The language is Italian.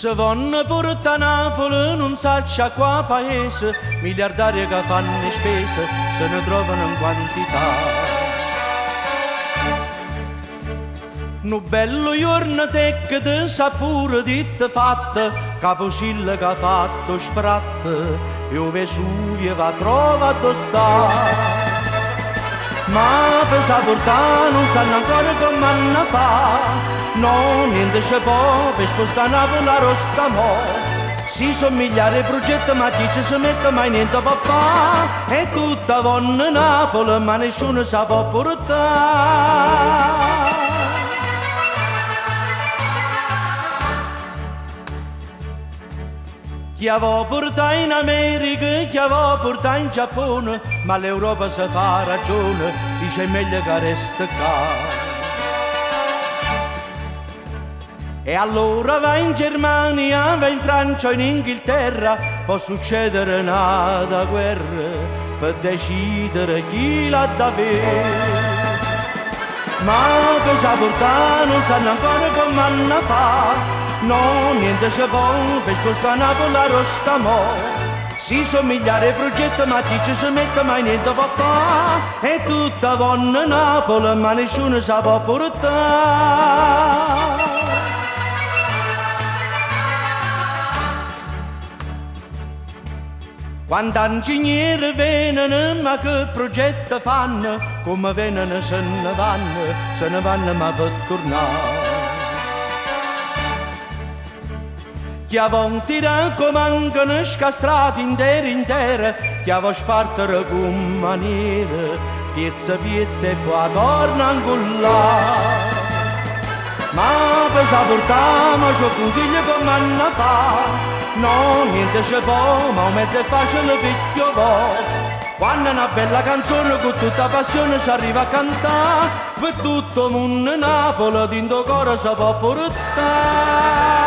Se vanno porta a Napoli non sa qua paese, miliardari che fanno spese se ne trovano in quantità. Nu bello giorno te che sa pure di te fatta, Caposilla che ha fatto sfratte, e o Vesuvio va trovato sta. Ma per saportare non sanno ancora come hanno fa, no, niente c'è può per spostare Napoli a Rostamò. Si somigliare ai progetti ma chi ci si mette mai niente può fare, e tutta vanno Napoli ma nessuno sa può portare. Chi aveva portato in America, chi aveva portato in Giappone, ma l'Europa si fa ragione, dice meglio che resta qua. E allora va in Germania, va in Francia, in Inghilterra, può succedere una guerra per decidere chi l'ha da bere. Ma per saportare non sanno ancora come hanno fa, no, niente c'è può per spostare Napoli a Rostamò. Si somigliare ai progetti ma chi ci si mette mai niente può fare, e tutta vanno Napoli ma nessuno sa può portare. Quando ingegneri vengono ma che progetti fanno, come vengono se ne vanno ma per tornare. Chi aveva tirato mancano scastrati intere, chi aveva spartere con maniere, piezza e poi torna ancora. Ma per saportare ma c'ho consiglio come hanno fa, no, niente c'è può, ma un mezzo è facile picchio va. Quando una bella canzone con tutta passione si arriva a cantare, per tutto il mondo Napoli, dentro cuore si può portare.